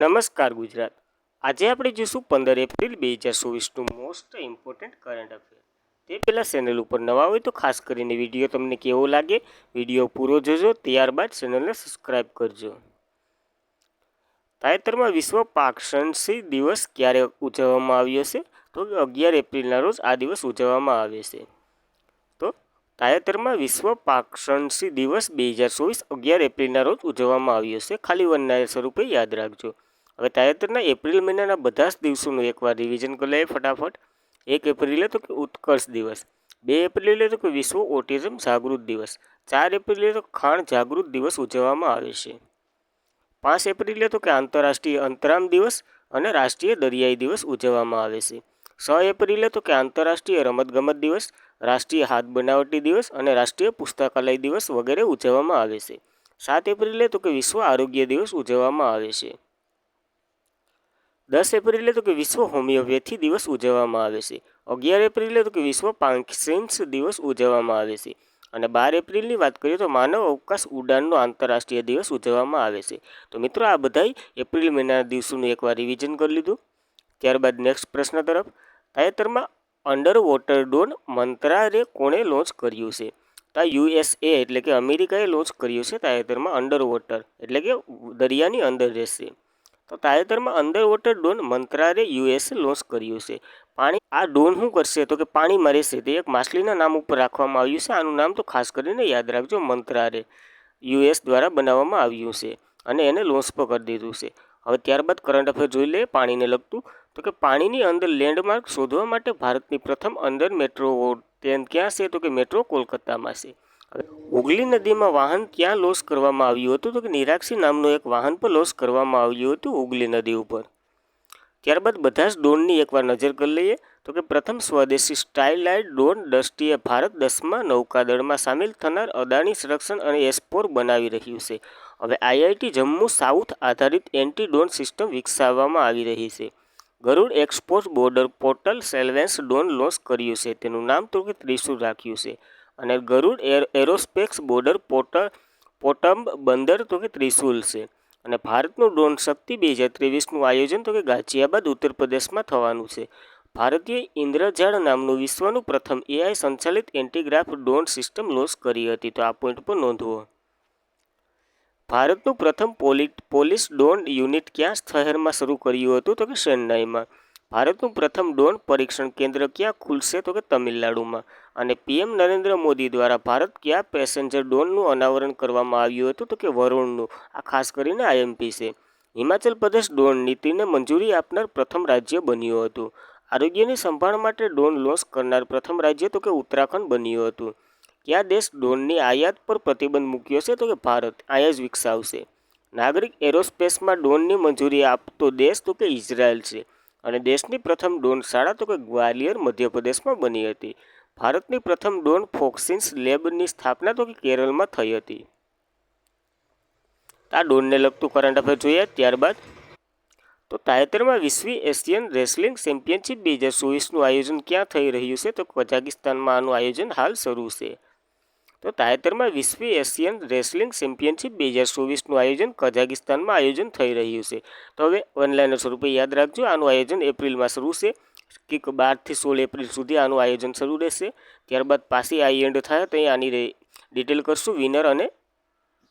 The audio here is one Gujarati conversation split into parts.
નમસ્કાર ગુજરાત. આજે આપણે જોઈશું 15 એપ્રિલ 2024નું મોસ્ટ ઇમ્પોર્ટન્ટ કરંટ અફેર. તે પહેલાં ચેનલ ઉપર નવા હોય તો ખાસ કરીને વિડીયો તમને કેવો લાગે વિડીયો પૂરો જોજો, ત્યારબાદ ચેનલને સબસ્ક્રાઈબ કરજો. તાજેતરમાં વિશ્વ પાચનશીલ દિવસ ક્યારે ઉજવવામાં આવ્યો છે? તો 11 એપ્રિલના રોજ આ દિવસ ઉજવવામાં આવે છે. તો તાજેતરમાં વિશ્વ પાચનશીલ દિવસ 2024 11 એપ્રિલના રોજ ઉજવવામાં આવ્યો છે. ખાલી વનના સ્વરૂપે યાદ રાખજો. હવે તાજેતરના એપ્રિલ મહિનાના બધા જ દિવસોનું એકવાર રિવિઝન કરી લઈએ ફટાફટ. 1 એપ્રિલે તો કે ઉત્કર્ષ દિવસ, 2 એપ્રિલે તો કે વિશ્વ ઓટિઝમ જાગૃત દિવસ, 4 એપ્રિલે તો ખાણ જાગૃત દિવસ ઉજવવામાં આવે છે, 5 એપ્રિલે તો કે આંતરરાષ્ટ્રીય અંતરામ દિવસ અને રાષ્ટ્રીય દરિયાઈ દિવસ ઉજવવામાં આવે છે, 6 એપ્રિલે તો કે આંતરરાષ્ટ્રીય રમતગમત દિવસ, રાષ્ટ્રીય હાથ બનાવટી દિવસ અને રાષ્ટ્રીય પુસ્તકાલય દિવસ વગેરે ઉજવવામાં આવે છે, 7 એપ્રિલે તો કે વિશ્વ આરોગ્ય દિવસ ઉજવવામાં આવે છે, 10 એપ્રિલે તો કે વિશ્વ હોમિયોપેથી દિવસ ઉજવવામાં આવે છે, 11 એપ્રિલે તો કે વિશ્વ પાર્કિન્સન્સ દિવસ ઉજવવામાં આવે છે અને 12 એપ્રિલની વાત કરીએ તો માનવ અવકાશ ઉડાનનો આંતરરાષ્ટ્રીય દિવસ ઉજવવામાં આવે છે. તો મિત્રો, આ બધાય એપ્રિલ મહિનાના દિવસોનું એકવાર રિવિઝન કરી લીધું. ત્યારબાદ નેક્સ્ટ પ્રશ્ન તરફ. તાજેતરમાં અંડર વોટર ડ્રોન મંત્રાલયે કોણે લોન્ચ કર્યું છે? તો USA એટલે કે અમેરિકાએ લોન્ચ કર્યું છે તાજેતરમાં અંડર વોટર એટલે કે દરિયાની અંદર રહેશે. તો તાજેતરમાં અંડર વોટર ડ્રોન મંત્રાલયે USA લોન્ચ કર્યું છે. આ ડ્રોન શું કરશે? તો કે પાણીમાં રહેશે. તે એક માછલીના નામ ઉપર રાખવામાં આવ્યું છે. આનું નામ તો ખાસ કરીને યાદ રાખજો. મંત્રાલય US દ્વારા બનાવવામાં આવ્યું છે અને એને લોન્ચ પણ કરી દીધું છે. હવે ત્યારબાદ કરંટ અફેર જોઈ લઈએ પાણીને લગતું. તો કે પાણીની અંદર લેન્ડમાર્ક શોધવા માટે ભારતની પ્રથમ અંદર મેટ્રો ટ્રેન ક્યાં છે? તો કે મેટ્રો કોલકાતામાં છે. હુગલી નદીમાં વાહન ક્યાં લોન્ચ કરવામાં આવ્યું હતું? તો કે નિરાક્ષી નામનું એક વાહન પર લોન્ચ કરવામાં આવ્યું હતું હુગલી નદી ઉપર. ત્યારબાદ બધા જ ડ્રોનની એકવાર નજર કરી લઈએ. તો કે પ્રથમ સ્વદેશી સ્ટાઇલાઇટ ડ્રોન દ્રષ્ટિએ ભારત 10મા નૌકાદળમાં સામેલ થનાર અદાણી સંરક્ષણ અને એસ4 બનાવી રહ્યું છે. હવે IIT જમ્મુ સાઉથ આધારિત એન્ટી ડ્રોન સિસ્ટમ વિકસાવવામાં આવી રહી છે. Garud export border portal surveillance drone launch કર્યું છે. તેનું નામ તો કે ત્રિશુલ રાખ્યું છે. અને ગરુડ એરોસ્પેસ બોર્ડર પોર્ટમ બંદર તો કે ત્રિશુલ છે. અને ભારતનું ડ્રોન શક્તિ 2023નું આયોજન તો કે ગાઝિયાબાદ ઉત્તર પ્રદેશમાં થવાનું છે. ભારતીય ઇન્દ્રજાળ નામનું વિશ્વનું પ્રથમ AI સંચાલિત એન્ટીગ્રાફ ડ્રોન સિસ્ટમ લોન્ચ કરી હતી. તો આ પોઈન્ટ પર નોંધવો. ભારતનું પ્રથમ પોલીસ ડ્રોન યુનિટ ક્યાં શહેરમાં શરૂ કર્યું હતું? તો કે ચેન્નાઈમાં. ભારતનું પ્રથમ ડ્રોન પરીક્ષણ કેન્દ્ર ક્યાં ખુલશે? તો કે તમિલનાડુમાં. અને PM નરેન્દ્ર મોદી દ્વારા ભારત ક્યાં પેસેન્જર ડ્રોનનું અનાવરણ કરવામાં આવ્યું હતું? તો કે વરુણનું. આ ખાસ કરીને IMP છે. હિમાચલ પ્રદેશ ડ્રોન નીતિને મંજૂરી આપનાર પ્રથમ રાજ્ય બન્યું હતું. આરોગ્યની સંભાળ માટે ડ્રોન લોન્ચ કરનાર પ્રથમ રાજ્ય તો કે ઉત્તરાખંડ બન્યું હતું. કયા દેશ ડ્રોનની આયાત પર પ્રતિબંધ મૂક્યો છે? તો કે ભારત અહીંયા જ વિકસાવશે. નાગરિક એરોસ્પેસમાં ડ્રોનની મંજૂરી આપતો દેશ તો કે ઇઝરાયલ છે. અને દેશની પ્રથમ ડ્રોન શાળા તો કે ગ્વાલિયર મધ્યપ્રદેશમાં બની હતી. ભારતની પ્રથમ ડ્રોન ફોક્સિન્સ લેબની સ્થાપના તો કે કેરળમાં થઈ હતી. આ ડ્રોનને લગતું કરંટ અફેર જોઈએ. ત્યારબાદ તો તાજેતરમાં વિશ્વ એશિયન રેસલિંગ ચેમ્પિયનશિપ 2024નું આયોજન ક્યાં થઈ રહ્યું છે? તો કઝાકિસ્તાનમાં આનું આયોજન હાલ શરૂ છે. તો તાજેતરમાં વિશ્વ એશિયન રેસલિંગ ચેમ્પિયનશિપ 2024નું આયોજન કઝાકિસ્તાનમાં આયોજન થઈ રહ્યું છે. તો હવે ઓનલાઈન સ્વરૂપે યાદ રાખજો. આનું આયોજન એપ્રિલમાં શરૂ છે. 12થી 16 એપ્રિલ સુધી આનું આયોજન શરૂ રહેશે. ત્યારબાદ પાછી આ એન્ડ થાય તો આની ડિટેલ કરશું વિનર અને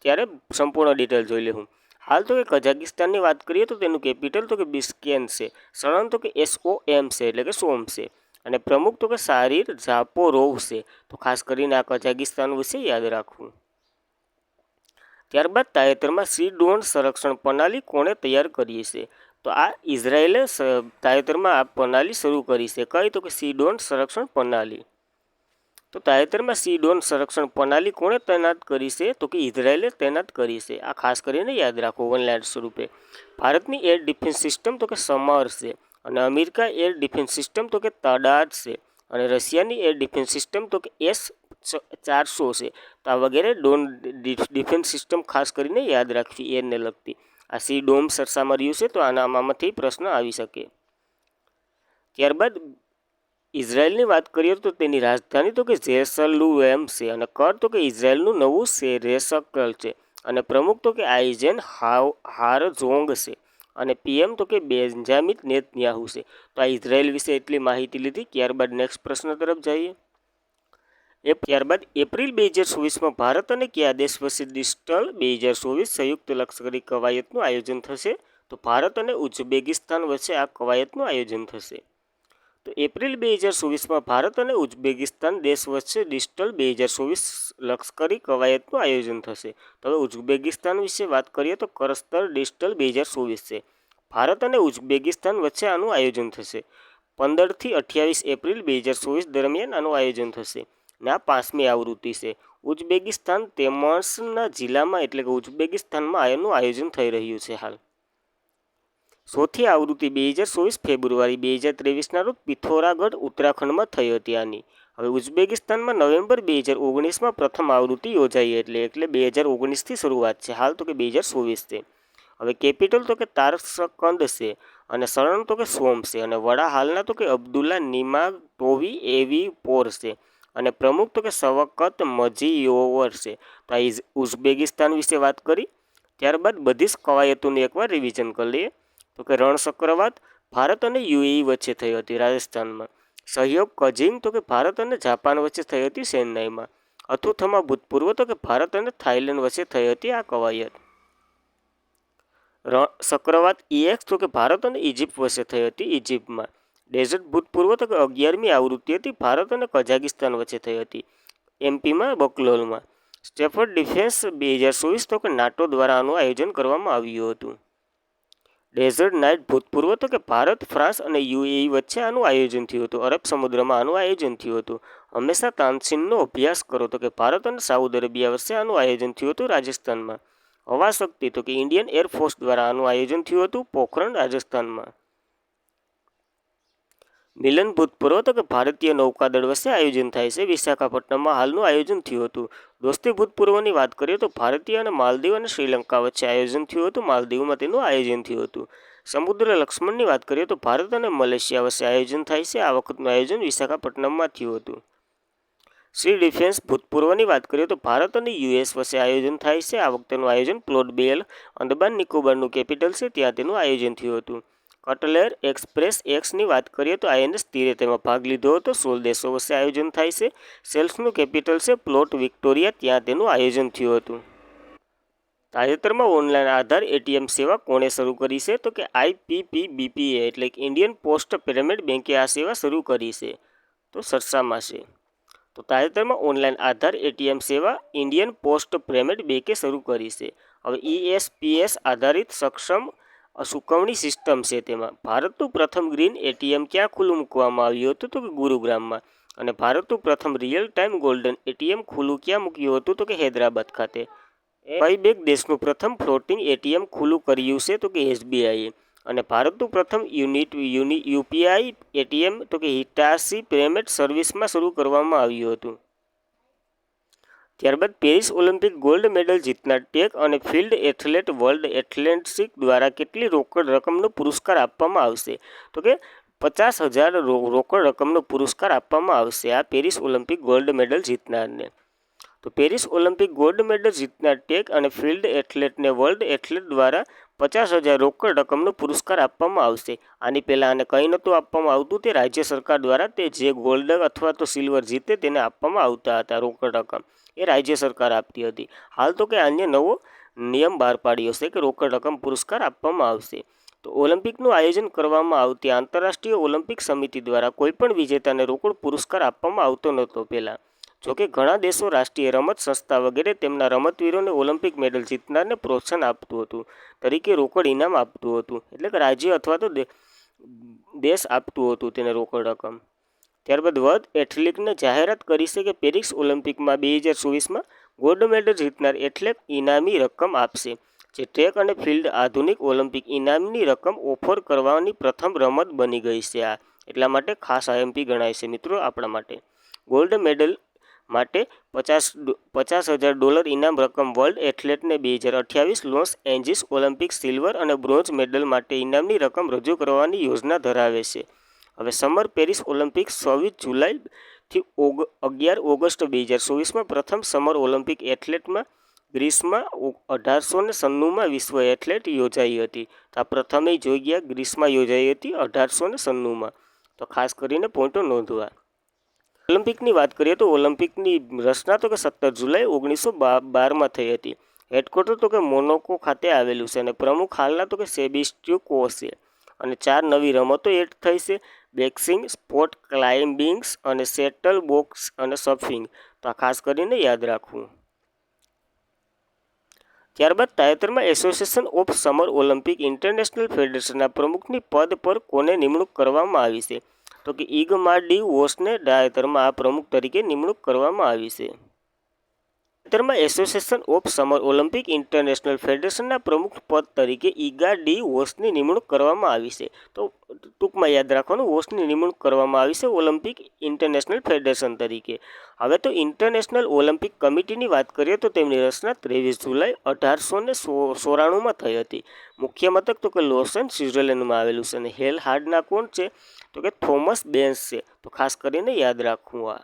ત્યારે સંપૂર્ણ ડિટેલ જોઈ લેવું. હાલ તો કે કઝાકિસ્તાનની વાત કરીએ તો તેનું કેપિટલ તો કે બિશ્કેક છે. સળંગ તો કે SOM છે એટલે કે સોમ છે. અને પ્રમુખ તો કે શારીર ઝાપોરોવ છે. તો ખાસ કરીને આ કઝાકિસ્તાન વિશે યાદ રાખવું. ત્યારબાદ તાજેતરમાં સી ડ્રોન સંરક્ષણ પ્રણાલી કોણે તૈયાર કરી છે? તો આ ઇઝરાયેલે તાજેતરમાં આ પ્રણાલી શરૂ કરી છે. કઈ? તો કે સી ડ્રોન સંરક્ષણ પ્રણાલી. તો તાજેતરમાં સી ડ્રોન સંરક્ષણ પ્રણાલી કોણે તૈનાત કરી છે? તો કે ઇઝરાયેલે તૈનાત કરી છે. આ ખાસ કરીને યાદ રાખો ઓનલાઈન સ્વરૂપે. ભારતની એર ડિફેન્સ સિસ્ટમ તો કે સમર છે. અને અમેરિકા એર ડિફેન્સ સિસ્ટમ તો કે તડાદ છે. અને રશિયાની એર ડિફેન્સ સિસ્ટમ તો કે S-400 છે. તો આ વગેરે ડ્રોન ડિફેન્સ સિસ્ટમ ખાસ કરીને યાદ રાખવી એરને લગતી. આ સી ડોમ સરસામાં રહ્યું છે તો આનામાંથી પ્રશ્ન આવી શકે. ત્યારબાદ ઇઝરાયલની વાત કરીએ તો તેની રાજધાની તો કે જેરુસલેમ છે. અને કર તો કે ઇઝરાયલનું નવું રેસકલ છે. અને પ્રમુખ તો કે આઇઝેન હારઝોગ છે. અને પીએમ તો કે બેન્જામિન નેતન્યાહુ છે. તો આ ઇઝરાયલ વિશે એટલી માહિતી લીધી. ત્યારબાદ નેક્સ્ટ પ્રશ્ન તરફ જઈએ. ત્યારબાદ એપ્રિલ 2024માં ભારત અને કયા દેશ વચ્ચે ડિજિટલ 2024 સંયુક્ત લશ્કરી કવાયતનું આયોજન થશે? તો ભારત અને ઉઝબેકિસ્તાન વચ્ચે આ કવાયતનું આયોજન થશે. તો એપ્રિલ 2024માં ભારત અને ઉઝબેકિસ્તાન દેશ વચ્ચે ડિજિટલ 2024 લશ્કરી કવાયતનું આયોજન થશે. તો હવે ઉઝબેકિસ્તાન વિશે વાત કરીએ તો કરસ્તર ડિજિટલ 2024 છે. ભારત અને ઉઝબેકિસ્તાન વચ્ચે આનું આયોજન થશે. 15થી 28 એપ્રિલ 2024 દરમિયાન આનું આયોજન થશે. ને આ 5મી આવૃત્તિ છે. ઉઝબેકિસ્તાન તેમસના જિલ્લામાં એટલે કે ઉઝબેકિસ્તાનમાં આનું આયોજન થઈ રહ્યું છે હાલ. ચોથી આવૃત્તિ 2024 ફેબ્રુઆરી 2023ના રોજ પિથોરાગઢ ઉત્તરાખંડમાં થઈ હતી આની. હવે ઉઝબેકિસ્તાનમાં નવેમ્બર 2019માં પ્રથમ આવૃત્તિ યોજાઈ એટલે 2019થી શરૂઆત છે. હાલ તો કે 2024 છે. હવે કેપિટલ તો કે તારકંદ છે અને શરણ તો કે સોમ છે અને વડા હાલના તો કે અબ્દુલ્લા નિમાટોવી એવી પોર છે અને પ્રમુખ તો કે શવકત મજીયોવર છે. તો આ ઉઝબેકિસ્તાન વિશે વાત કરી. ત્યારબાદ બધી જ કવાયતોનું એકવાર રિવિઝન કરી લઈએ. તો કે રણ ચક્રવાત ભારત અને યુએઈ વચ્ચે થઈ હતી રાજસ્થાનમાં. સહયોગ કજિંગ તો કે ભારત અને જાપાન વચ્ચે થઈ હતી ચેન્નાઈમાં. અથુથમા ભૂતપૂર્વ તો કે ભારત અને થાઇલેન્ડ વચ્ચે થઈ હતી આ કવાયત. ચક્રવાત EX તો કે ભારત અને ઇજિપ્ત વચ્ચે થઈ હતી ઇજિપ્તમાં. ડેઝર્ટ ભૂતપૂર્વ તો કે 11મી આવૃત્તિ હતી ભારત અને કઝાકિસ્તાન વચ્ચે થઈ હતી એમપીમાં બકલોલમાં. સ્ટેફર્ડ ડિફેન્સ 2024 તો કે નાટો દ્વારા આનું આયોજન કરવામાં આવ્યું હતું. ડેઝર્ટ નાઇટ ભૂતપૂર્વ તો કે ભારત ફ્રાન્સ અને યુએઈ વચ્ચે આનું આયોજન થયું હતું. અરબ સમુદ્રમાં આનું આયોજન થયું હતું. હંમેશા તાનસીનનો અભ્યાસ કરો તો કે ભારત અને સાઉદી અરેબિયા વચ્ચે આનું આયોજન થયું હતું રાજસ્થાનમાં. હવા શક્તિ તો કે ઇન્ડિયન એરફોર્સ દ્વારા આનું આયોજન થયું હતું પોખરણ રાજસ્થાનમાં. મિલન ભૂતપૂર્વ તો કે ભારતીય નૌકાદળ વચ્ચે આયોજન થાય છે વિશાખાપટ્ટનમમાં હાલનું આયોજન થયું હતું. દોસ્તી ભૂતપૂર્વની વાત કરીએ તો ભારતીય અને માલદીવ અને શ્રીલંકા વચ્ચે આયોજન થયું હતું. માલદીવમાં તેનું આયોજન થયું હતું. સમુદ્ર લક્ષ્મણની વાત કરીએ તો ભારત અને મલેશિયા વચ્ચે આયોજન થાય છે. આ વખતનું આયોજન વિશાખાપટ્ટનમમાં થયું હતું. સી ડિફેન્સ ભૂતપૂર્વની વાત કરીએ તો ભારત અને યુએસ વચ્ચે આયોજન થાય છે. આ વખતેનું આયોજન પ્લોટ બેલ અંદમાન નિકોબારનું કેપિટલ છે ત્યાં તેનું આયોજન થયું હતું. કટલેર એક્સપ્રેસ એક્સની વાત કરીએ તો INS તીરે તેમાં ભાગ લીધો હતો. 16 દેશો વચ્ચે આયોજન થાય છે. સેલ્સનું કેપિટલ છે પ્લોટ વિક્ટોરિયા ત્યાં તેનું આયોજન થયું હતું. તાજેતરમાં ઓનલાઈન આધાર ATM સેવા કોણે શરૂ કરી છે? તો કે IPPBPA એટલે કે ઇન્ડિયન પોસ્ટ પેમેન્ટ બેંકે આ સેવા શરૂ કરી છે. તો સરસામાં છે. તો તાજેતરમાં ઓનલાઈન આધાર ATM સેવા ઇન્ડિયન પોસ્ટ પેમેન્ટ બેંકે શરૂ કરી છે. હવે ESPS આધારિત સક્ષમ ચૂકવણી સિસ્ટમ છે. તેમાં ભારતનું પ્રથમ ગ્રીન ATM ક્યાં ખુલ્લું મૂકવામાં આવ્યું હતું? તો કે ગુરુગ્રામમાં. અને ભારતનું પ્રથમ રિયલ ટાઈમ ગોલ્ડન ATM ખુલ્લું ક્યાં મૂક્યું હતું? તો કે હૈદરાબાદ ખાતે. બેક દેશનું પ્રથમ ફ્લોટિંગ ATM ખુલ્લું કર્યું છે? તો કે SBIએ. અને ભારતનું પ્રથમ UPI ATM તો કે હિટાચી પેમેન્ટ સર્વિસમાં શરૂ કરવામાં આવ્યું હતું. ત્યારબાદ પેરિસ ઓલિમ્પિક ગોલ્ડ મેડલ જીતનાર ટ્રેક અને ફિલ્ડ એથ્લેટ વર્લ્ડ એથ્લેટિક્સ દ્વારા કેટલી રોકડ રકમનો પુરસ્કાર આપવામાં આવશે? તો કે 50,000 રોકડ રકમનો પુરસ્કાર આપવામાં આવશે આ પેરિસ ઓલિમ્પિક ગોલ્ડ મેડલ જીતનારને. તો પેરિસ ઓલિમ્પિક ગોલ્ડ મેડલ જીતનાર ટ્રેક અને ફિલ્ડ એથ્લેટને વર્લ્ડ એથ્લેટ દ્વારા 50,000 રોકડ રકમનો પુરસ્કાર આપવામાં આવશે. આની પહેલાં આને કંઈ નહોતું આપવામાં આવતું. તે રાજ્ય સરકાર દ્વારા તે જે ગોલ્ડ અથવા તો સિલ્વર જીતે તેને આપવામાં આવતા હતા રોકડ રકમ. એ રાજ્ય સરકાર આપતી હતી. હાલ તો કે અન્ય નવો નિયમ બહાર પાડ્યો છે કે રોકડ રકમ પુરસ્કાર આપવામાં આવશે. તો ઓલિમ્પિકનું આયોજન કરવામાં આવતી આંતરરાષ્ટ્રીય ઓલિમ્પિક સમિતિ દ્વારા કોઈપણ વિજેતાને રોકડ પુરસ્કાર આપવામાં આવતો નહોતો પહેલાં. જોકે ઘણા દેશો રાષ્ટ્રીય રમત સંસ્થા વગેરે તેમના રમતવીરોને ઓલિમ્પિક મેડલ જીતનારને પ્રોત્સાહન આપતું હતું તરીકે રોકડ ઇનામ આપતું હતું. એટલે કે રાજ્ય અથવા તો દેશ આપતું હતું તેને રોકડ રકમ. ત્યારબાદ વર્લ્ડ એથ્લેટિક્સને જાહેરાત કરી છે કે પેરિસ ઓલિમ્પિકમાં 2024માં ગોલ્ડ મેડલ જીતનાર એથ્લેટ ઇનામી રકમ આપશે. જે ટ્રેક અને ફિલ્ડ આધુનિક ઓલિમ્પિક ઇનામની રકમ ઓફર કરવાની પ્રથમ રમત બની ગઈ છે. આ એટલા માટે ખાસ IMP ગણાય છે મિત્રો આપણા માટે. ગોલ્ડ મેડલ માટે $50,000 ઇનામ રકમ વર્લ્ડ એથ્લેટને 2028 લોસ એન્જિસ ઓલિમ્પિક સિલ્વર અને બ્રોન્ઝ મેડલ માટે ઇનામની રકમ રજૂ કરવાની યોજના ધરાવે છે. હવે સમર પેરિસ ઓલિમ્પિક્સ 26 જુલાઈથી 11 ઓગસ્ટ 2024માં પ્રથમ સમર ઓલિમ્પિક એથ્લેટમાં ગ્રીસમાં 1896માં વિશ્વ એથ્લેટ યોજાઈ હતી. તો આ પ્રથમે જોઈ ગયા ગ્રીસમાં યોજાઈ હતી 1896માં. તો ખાસ કરીને પોઈન્ટો નોંધવા. ઓલિમ્પિકની વાત કરીએ તો ઓલિમ્પિકની રચના તો કે 17 જુલાઈ 1912માં થઈ હતી. હેડક્વાર્ટર તો કે મોનાકો ખાતે આવેલું છે અને પ્રમુખ હાલના તો કે સેબેસ્ટિયન કો છે. અને 4 નવી રમતો એડ થઈ છે: બોક્સિંગ, સ્પોર્ટ ક્લાઇમ્બિંગ અને શેટલ બોક્સ અને સર્ફિંગ. તો આ ખાસ કરીને યાદ રાખવું. ત્યારબાદ તાજેતરમાં association of summer Olympic international ફેડરેશનના પ્રમુખની પદ પર કોને નિમણૂક કરવામાં આવી છે? તો કે ઇગમાર ડી વોસને તાજેતરમાં આ પ્રમુખ તરીકે નિમણૂક કરવામાં આવી છે. તાજેતરમાં association of summer Olympic international ફેડરેશનના પ્રમુખ પદ તરીકે ઇગા ડી વોસની નિમણૂક કરવામાં આવી છે. તો ટૂંકમાં યાદ રાખવાનું, વોસની નિમણૂક કરવામાં આવી છે ઓલિમ્પિક ઇન્ટરનેશનલ ફેડરેશન તરીકે. હવે તો ઇન્ટરનેશનલ ઓલિમ્પિક કમિટીની વાત કરીએ તો તેમની રચના 23 જુલાઈ 1894માં થઈ હતી. મુખ્ય મથક તો કે લોસન સ્વિટ્ઝરલેન્ડમાં આવેલું છે અને હેલ હાર્ડના કોણ છે? તો કે થોમસ બેન્સ છે. તો ખાસ કરીને યાદ રાખવું આ.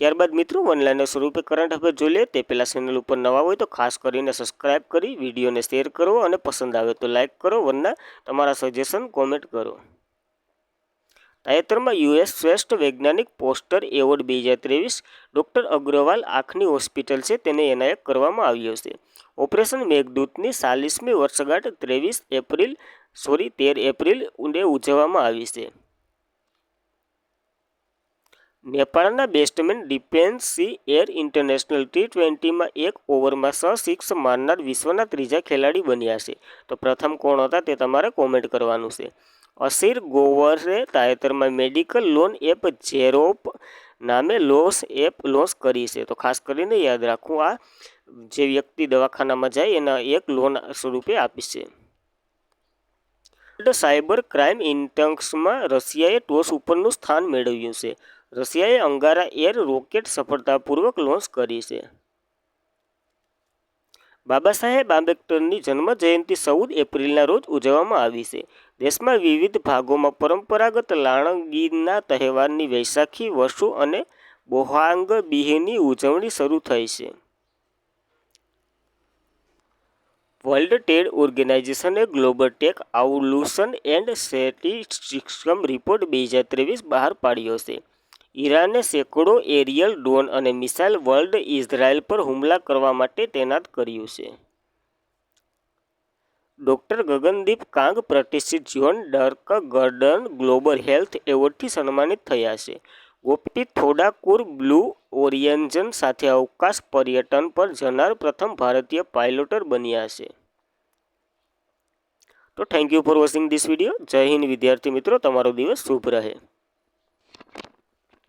ત્યારબાદ મિત્રો ઓનલાઈનના સ્વરૂપે કરંટ અફેર જોઈ લે તે પહેલાં ચેનલ ઉપર નવા હોય તો ખાસ કરીને સબસ્ક્રાઇબ કરી વિડીયોને શેર કરો અને પસંદ આવે તો લાઇક કરો, વરના તમારા સજેશન કોમેન્ટ કરો. તાજેતરમાં યુએસ શ્રેષ્ઠ વૈજ્ઞાનિક પોસ્ટર એવોર્ડ 2023 ડૉક્ટર અગ્રવાલ આંખની હોસ્પિટલ છે તેને એનાયત કરવામાં આવ્યો છે. ઓપરેશન મેઘદૂતની 40મી વર્ષગાંઠ 13 એપ્રિલ ઉજવવામાં આવી છે. નેપાળના બેટ્સમેન ડિફેન્સી એર ઇન્ટરનેશનલ T20માં 1 ઓવરમાં 6 સિક્સ મારનાર વિશ્વના ત્રીજા ખેલાડી બન્યા છે. તો પ્રથમ કોણ હતા તે તમારે કોમેન્ટ કરવાનું છે. અસીર ગોવરે તાજેતરમાં મેડિકલ લોન એપ ઝેરોપ નામે લોન્ચ કરી છે. તો ખાસ કરીને યાદ રાખવું, આ જે વ્યક્તિ દવાખાનામાં જાય એના એક લોન સ્વરૂપે આપશે. વર્લ્ડ સાયબર ક્રાઇમ ઇન્ડેક્સમાં રશિયાએ ટોચ ઉપરનું સ્થાન મેળવ્યું છે. રશિયાએ અંગારા એર રોકેટ સફળતાપૂર્વક લોન્ચ કરી છે. બાબા સાહેબ આંબેડકરની જન્મજયંતિ 14 એપ્રિલના રોજ ઉજવવામાં આવી છે. દેશમાં વિવિધ ભાગોમાં પરંપરાગત લાણગીના તહેવારની વૈશાખી વસુ અને બોહાંગ બિહુની ઉજવણી શરૂ થઈ છે. વર્લ્ડ ટ્રેડ ઓર્ગેનાઇઝેશને ગ્લોબલ ટેક આઉલ્યુશન એન્ડ સ્ટેટિસ્ટિક્સ રિપોર્ટ 2023 બહાર પાડ્યો છે. ઈરાને સેંકડો એરિયલ ડ્રોન અને મિસાઇલ વર્લ્ડ ઇઝરાયલ પર હુમલા કરવા માટે તૈનાત કર્યું છે. ડૉક્ટર ગગનદીપ કાંગ પ્રતિષ્ઠિત જ્હોન ડર્ક ગર્ડન ગ્લોબલ હેલ્થ એવોર્ડથી સન્માનિત થયા છે. ગોપી થોડાકુર બ્લુ ઓરિયન્જન સાથે અવકાશ પર્યટન પર જનાર પ્રથમ ભારતીય પાયલોટર બન્યા છે. તો thank you for watching this video. જય હિન્દ વિદ્યાર્થી મિત્રો, તમારો દિવસ શુભ રહે.